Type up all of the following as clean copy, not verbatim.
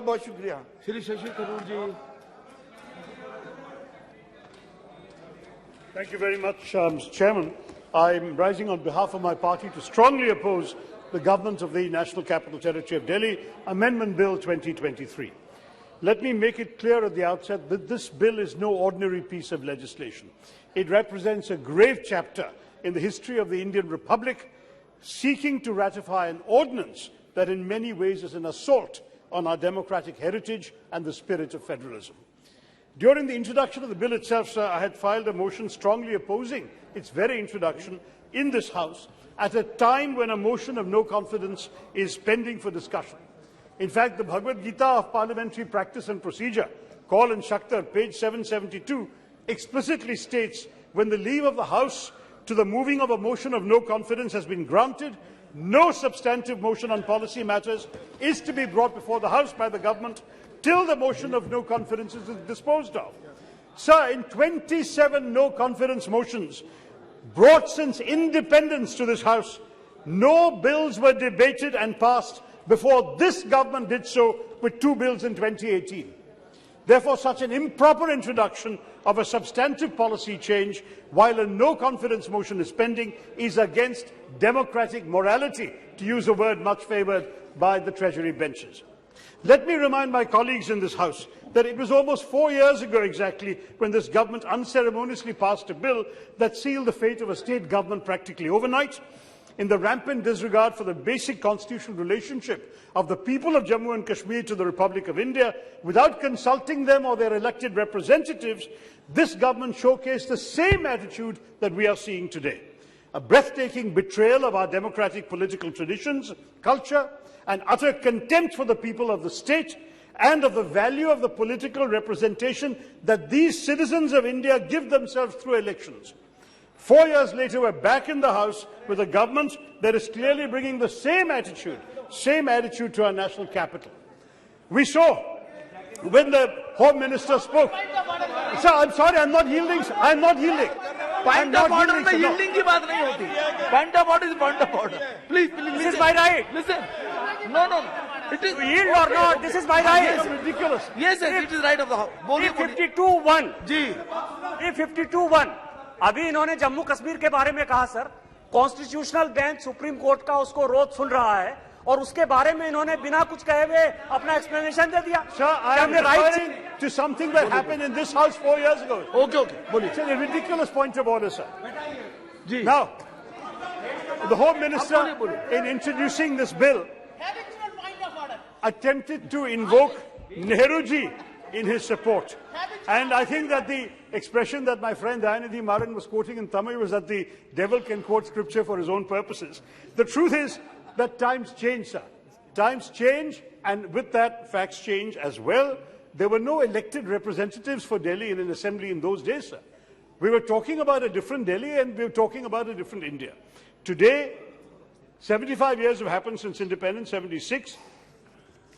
बहुत शुक्रिया श्री शशि थरूर जी। Thank you very much, Mr. Chairman. I am rising on behalf of my party to strongly oppose the government of the National Capital Territory of Delhi Amendment Bill 2023. Let me make it clear at the outset that this bill is no ordinary piece of legislation. It represents a grave chapter in the history of the Indian Republic, seeking to ratify an ordinance that in many ways is an assault on our democratic heritage and the spirit of federalism. During the introduction of the bill itself, sir, I had filed a motion strongly opposing its very introduction in this House at a time when a motion of no confidence is pending for discussion. In fact, the Bhagavad Gita of Parliamentary Practice and Procedure, Call and Shaktar, page 772, explicitly states, when the leave of the House to the moving of a motion of no confidence has been granted, no substantive motion on policy matters is to be brought before the House by the government till the motion of no confidence is disposed of. Sir, in 27 no confidence motions brought since independence to this House, no bills were debated and passed before this government did so with 2 bills in 2018. Therefore, such an improper introduction of a substantive policy change while a no-confidence motion is pending is against democratic morality, to use a word much favoured by the Treasury benches. Let me remind my colleagues in this House that it was almost 4 years ago exactly when this government unceremoniously passed a bill that sealed the fate of a state government practically overnight, in the rampant disregard for the basic constitutional relationship of the people of Jammu and Kashmir to the Republic of India. Without consulting them or their elected representatives, this government showcased the same attitude that we are seeing today. A breathtaking betrayal of our democratic political traditions, culture, and utter contempt for the people of the state and of the value of the political representation that these citizens of India give themselves through elections. 4 years later, we're back in the House with a government that is clearly bringing the same attitude to our national capital. We saw when the Home Minister spoke. Sir, I'm sorry, I'm not yielding. I'm not yielding. Point of order में yielding की बात नहीं होती. Point of order is point of order. Please, this is my right. Listen. No. It is yield or not. This is my right. Yes, ridiculous. Yes, it is right of the House. 352(1). जी. 352(1). अभी इन्होंने जम्मू कश्मीर के बारे में कहा sir, constitutional bench supreme court का उसको रोज सुन रहा है और उसके बारे में इन्होंने बिना कुछ कहे हुए अपना एक्सप्लेनेशन दे दिया. Sir, I am referring to something that happened in this House 4 years ago. Okay. It's a ridiculous point of order, sir. Now, the Home Minister, in introducing this bill, attempted to invoke Nehruji in his support. And I think that the expression that my friend Dayanidhi Maran was quoting in Tamil was that the devil can quote scripture for his own purposes. The truth is that times change, sir. Times change, and with that, facts change as well. There were no elected representatives for Delhi in an assembly in those days, sir. We were talking about a different Delhi and we were talking about a different India. Today, 75 years have happened since independence, 76.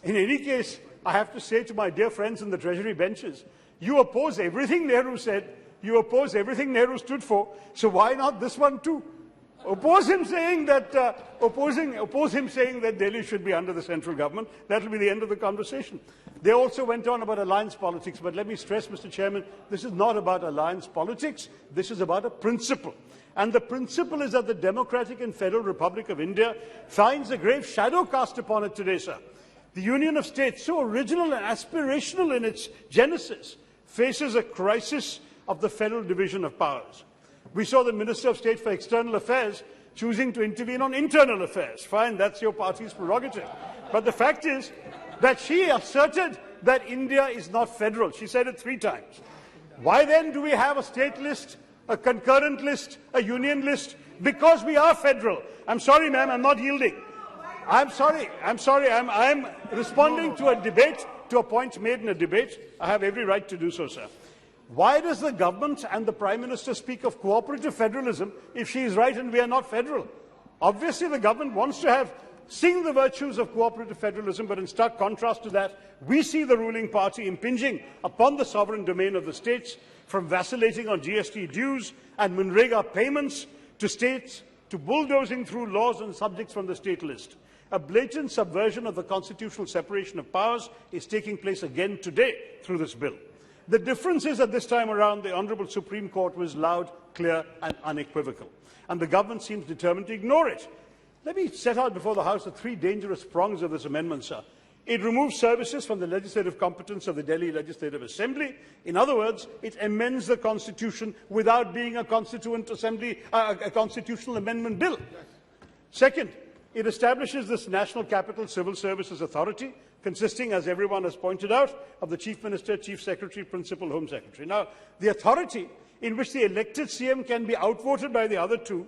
In any case, I have to say to my dear friends in the Treasury benches, you oppose everything Nehru said, you oppose everything Nehru stood for, so why not this one too? Oppose him saying that Delhi should be under the central government. That will be the end of the conversation. They also went on about alliance politics, but let me stress, Mr. Chairman, this is not about alliance politics, this is about a principle. And the principle is that the Democratic and Federal Republic of India finds a grave shadow cast upon it today, sir. The Union of States, so original and aspirational in its genesis, faces a crisis of the federal division of powers. We saw the Minister of State for External Affairs choosing to intervene on internal affairs. Fine, that's your party's prerogative. But the fact is that she asserted that India is not federal. She said it 3 times. Why then do we have a state list, a concurrent list, a union list? Because we are federal. I'm sorry, ma'am, I'm not yielding. I'm sorry. I'm responding to a debate, to a point made in a debate. I have every right to do so, sir. Why does the government and the Prime Minister speak of cooperative federalism if she is right and we are not federal? Obviously, the government wants to sing the virtues of cooperative federalism, but in stark contrast to that, we see the ruling party impinging upon the sovereign domain of the states, from vacillating on GST dues and Manrega payments to states, to bulldozing through laws and subjects from the state list. A blatant subversion of the constitutional separation of powers is taking place again today through this bill. The difference is that this time around, the Honourable Supreme Court was loud, clear and unequivocal, and the government seems determined to ignore it. Let me set out before the House the three dangerous prongs of this amendment, sir. It removes services from the legislative competence of the Delhi Legislative Assembly. In other words, it amends the Constitution without being a Constituent Assembly, a constitutional amendment bill. Second, it establishes this National Capital Civil Services Authority, consisting, as everyone has pointed out, of the Chief Minister, Chief Secretary, Principal Home Secretary. Now, the authority in which the elected CM can be outvoted by the other two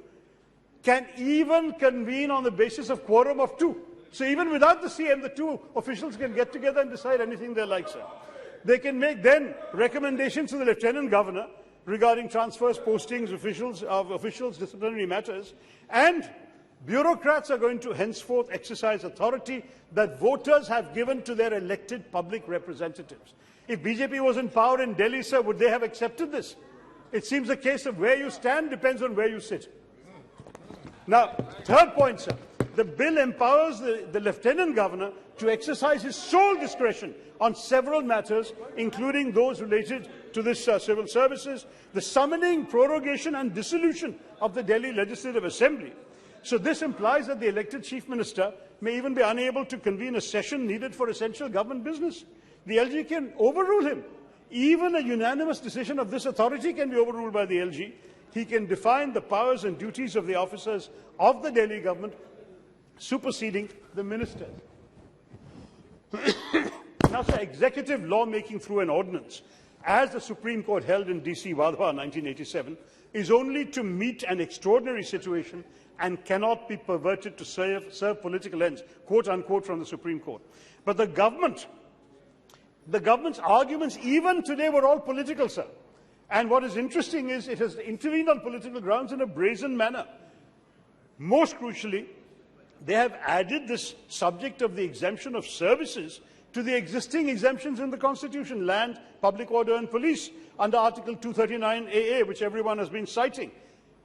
can even convene on the basis of quorum of two. So even without the CM, the two officials can get together and decide anything they like, sir. They can make then recommendations to the Lieutenant Governor regarding transfers, postings, officials, disciplinary matters, and bureaucrats are going to henceforth exercise authority that voters have given to their elected public representatives. If BJP was in power in Delhi, sir, would they have accepted this? It seems a case of where you stand depends on where you sit. Now, third point, sir. The bill empowers the Lieutenant Governor to exercise his sole discretion on several matters, including those related to this civil services, the summoning, prorogation and dissolution of the Delhi Legislative Assembly. So this implies that the elected Chief Minister may even be unable to convene a session needed for essential government business. The LG can overrule him. Even a unanimous decision of this authority can be overruled by the LG. He can define the powers and duties of the officers of the Delhi government, superseding the ministers. Now, sir, executive lawmaking through an ordinance, as the Supreme Court held in DC Wadhwa 1987, is only to meet an extraordinary situation and cannot be perverted to serve political ends, quote unquote, from the Supreme Court. But the government's arguments even today were all political, sir. And what is interesting is it has intervened on political grounds in a brazen manner. Most crucially, they have added this subject of the exemption of services to the existing exemptions in the Constitution, land, public order and police, under Article 239AA, which everyone has been citing.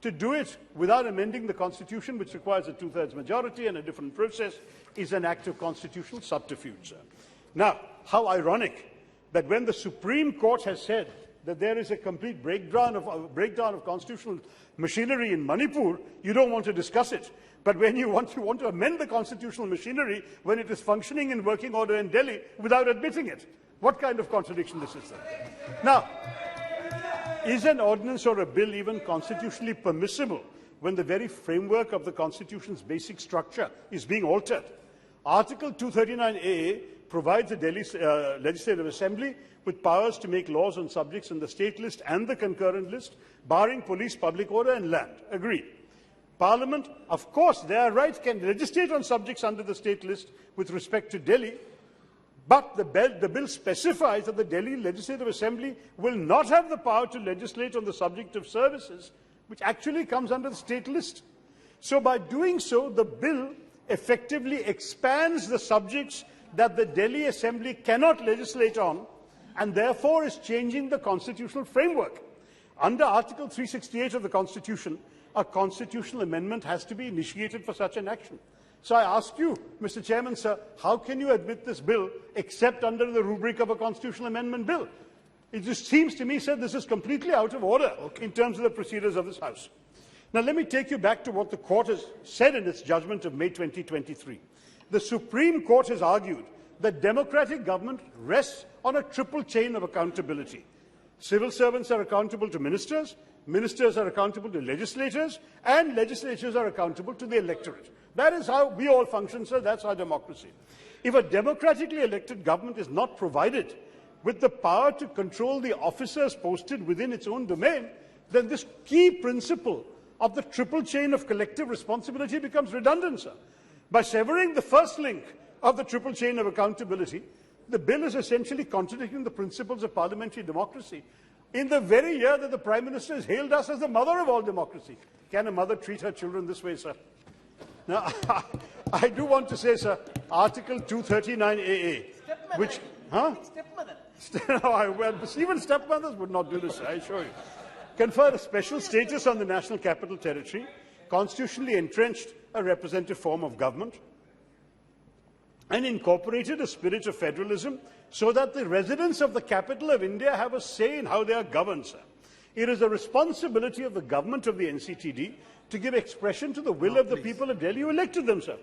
To do it without amending the Constitution, which requires a two-thirds majority and a different process, is an act of constitutional subterfuge, sir. Now, how ironic that when the Supreme Court has said that there is a complete breakdown of constitutional machinery in Manipur, you don't want to discuss it. But when you want to amend the constitutional machinery when it is functioning in working order in Delhi without admitting it. What kind of contradiction this is, sir? Now, is an ordinance or a bill even constitutionally permissible when the very framework of the Constitution's basic structure is being altered? Article 239AA provides the Delhi Legislative Assembly with powers to make laws on subjects in the state list and the concurrent list, barring police, public order and land. Agreed. Parliament, of course, their right, can legislate on subjects under the state list with respect to Delhi, but the bill specifies that the Delhi Legislative Assembly will not have the power to legislate on the subject of services, which actually comes under the state list. So by doing so, the bill effectively expands the subjects that the Delhi Assembly cannot legislate on, and therefore is changing the constitutional framework. Under Article 368 of the Constitution, a constitutional amendment has to be initiated for such an action. So I ask you, Mr. Chairman, sir, how can you admit this bill except under the rubric of a constitutional amendment bill? It just seems to me, sir, this is completely out of order in terms of the procedures of this House. Now, let me take you back to what the Court has said in its judgment of May 2023. The Supreme Court has argued that democratic government rests on a triple chain of accountability. Civil servants are accountable to ministers, ministers are accountable to legislators, and legislators are accountable to the electorate. That is how we all function, sir. That's our democracy. If a democratically elected government is not provided with the power to control the officers posted within its own domain, then this key principle of the triple chain of collective responsibility becomes redundant, sir. By severing the first link of the triple chain of accountability, the bill is essentially contradicting the principles of parliamentary democracy in the very year that the Prime Minister has hailed us as the mother of all democracy. Can a mother treat her children this way, sir? Now, I do want to say, sir, Article 239AA, which... Huh? Stepmother. Well, even stepmothers would not do this, I assure you. Conferred a special status on the National Capital Territory, constitutionally entrenched a representative form of government, and incorporated a spirit of federalism so that the residents of the capital of India have a say in how they are governed, sir. It is the responsibility of the government of the NCTD to give expression to the will of the people of Delhi who elected them, sir.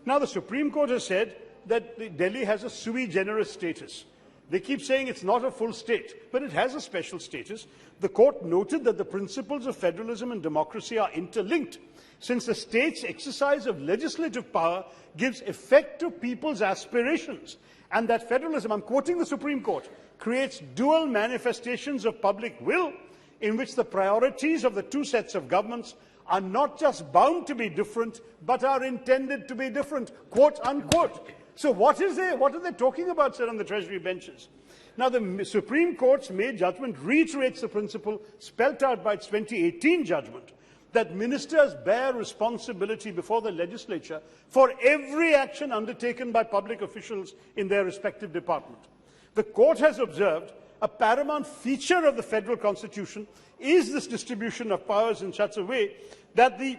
Now, the Supreme Court has said that Delhi has a sui generis status. They keep saying it's not a full state, but it has a special status. The court noted that the principles of federalism and democracy are interlinked, since the state's exercise of legislative power gives effect to people's aspirations, and that federalism, I'm quoting the Supreme Court, creates dual manifestations of public will in which the priorities of the two sets of governments are not just bound to be different, but are intended to be different, quote unquote. So what are they talking about, sir, on the Treasury benches? Now, the Supreme Court's May judgment reiterates the principle spelt out by its 2018 judgment that ministers bear responsibility before the legislature for every action undertaken by public officials in their respective department. The court has observed a paramount feature of the federal constitution is this distribution of powers in such a way that the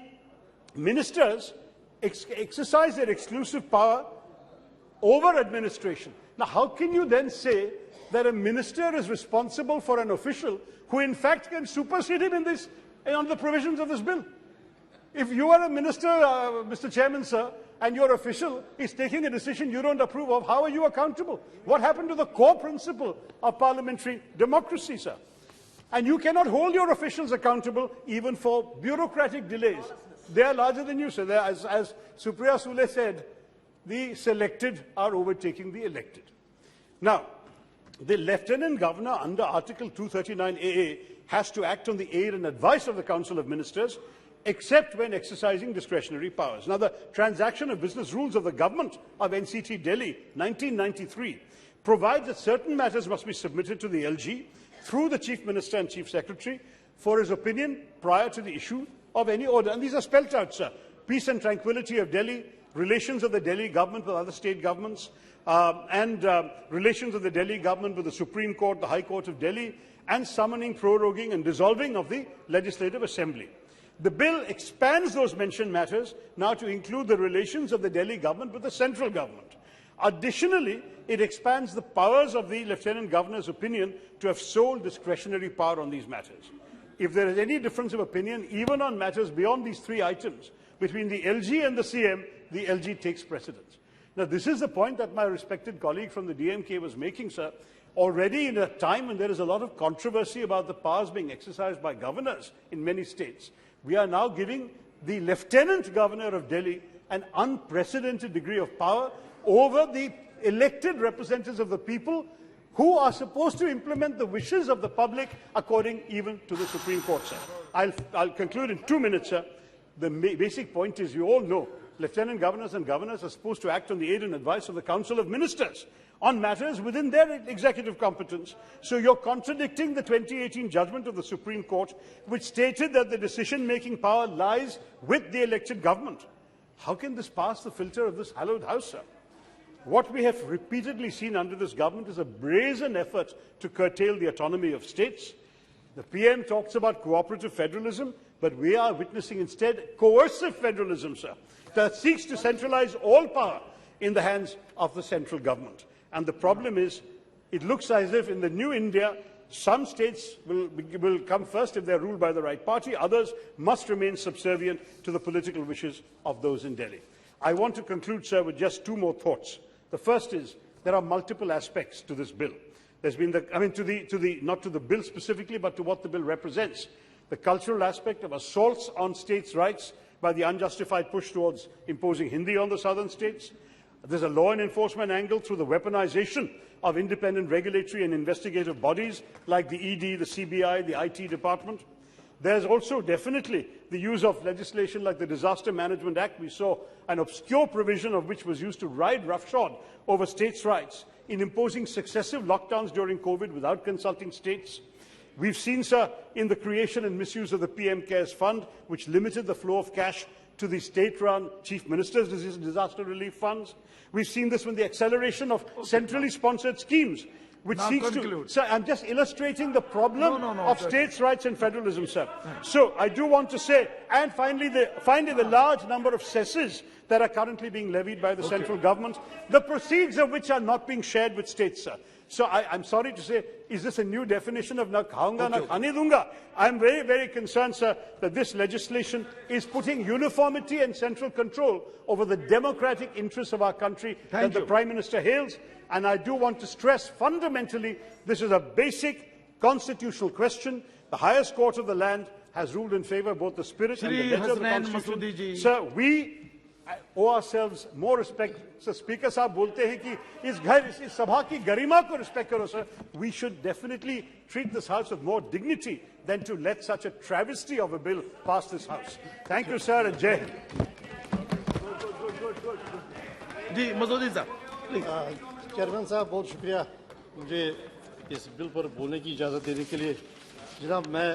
ministers exercise their exclusive power over administration. Now, how can you then say that a minister is responsible for an official who in fact can supersede him on the provisions of this bill? If you are a minister, Mr. Chairman, sir, and your official is taking a decision you don't approve of, how are you accountable? What happened to the core principle of parliamentary democracy, sir? And you cannot hold your officials accountable even for bureaucratic delays. They are larger than you, sir. As Supriya Sule said, the selected are overtaking the elected. Now, the Lieutenant Governor under Article 239AA has to act on the aid and advice of the Council of Ministers, except when exercising discretionary powers. Now, the Transaction of Business Rules of the Government of NCT Delhi, 1993, provides that certain matters must be submitted to the LG through the Chief Minister and Chief Secretary for his opinion prior to the issue of any order. And these are spelt out, sir. Peace and tranquility of Delhi, relations of the Delhi government with other state governments, and relations of the Delhi government with the Supreme Court, the High Court of Delhi, and summoning, proroguing and dissolving of the Legislative Assembly. The bill expands those mentioned matters now to include the relations of the Delhi government with the central government. Additionally, it expands the powers of the Lieutenant Governor's opinion to have sole discretionary power on these matters. If there is any difference of opinion, even on matters beyond these three items, between the LG and the CM, the LG takes precedence. Now, this is the point that my respected colleague from the DMK was making, sir. Already in a time when there is a lot of controversy about the powers being exercised by governors in many states, we are now giving the Lieutenant Governor of Delhi an unprecedented degree of power over the elected representatives of the people who are supposed to implement the wishes of the public according even to the Supreme Court, sir. I'll conclude in 2 minutes, sir. The basic point is, you all know, Lieutenant Governors and Governors are supposed to act on the aid and advice of the Council of Ministers on matters within their executive competence. So you're contradicting the 2018 judgment of the Supreme Court, which stated that the decision-making power lies with the elected government. How can this pass the filter of this hallowed house, sir? What we have repeatedly seen under this government is a brazen effort to curtail the autonomy of states. The PM talks about cooperative federalism, but we are witnessing instead coercive federalism, sir, that seeks to centralize all power in the hands of the central government. And the problem is, it looks as if in the new India, some states will come first if they're ruled by the right party. Others must remain subservient to the political wishes of those in Delhi. I want to conclude, sir, with just 2 more thoughts. The first is, there are multiple aspects to this bill. There's been not to the bill specifically, but to what the bill represents. The cultural aspect of assaults on states' rights by the unjustified push towards imposing Hindi on the southern states. There's a law and enforcement angle through the weaponization of independent regulatory and investigative bodies like the ED, the CBI, the IT department. There's also definitely the use of legislation like the Disaster Management Act. We saw an obscure provision of which was used to ride roughshod over states' rights in imposing successive lockdowns during COVID without consulting states. We've seen, sir, in the creation and misuse of the PM Cares Fund, which limited the flow of cash to the state-run Chief Minister's disaster relief funds. We've seen this with the acceleration of centrally sponsored schemes which Now seeks conclude. to... Sir, I'm just illustrating the problem No, of states' rights and federalism, sir. So I do want to say, and finally the large number of cesses that are currently being levied by the central government, the proceeds of which are not being shared with states, sir. So I'm sorry to say, is this a new definition of na khaunga, na khane dunga? I'm very, very concerned, sir, that this legislation is putting uniformity and central control over the democratic interests of our country that the Prime Minister hails. And I do want to stress, fundamentally, this is a basic constitutional question. The highest court of the land has ruled in favour of both the spirit and the letter of the Constitution. Sir, we owe ourselves more respect. Sir, Speaker Sahab bolte hain ki is sabha ki garima ko respect karo, sir. We should definitely treat this House with more dignity than to let such a travesty of a bill pass this House. Thank you, sir, and Jai Hind. जी मसूदी साहब please chairman साहब बहुत शुक्रिया मुझे इस bill पर बोलने की इजाज़त देने के लिए। जनाब मैं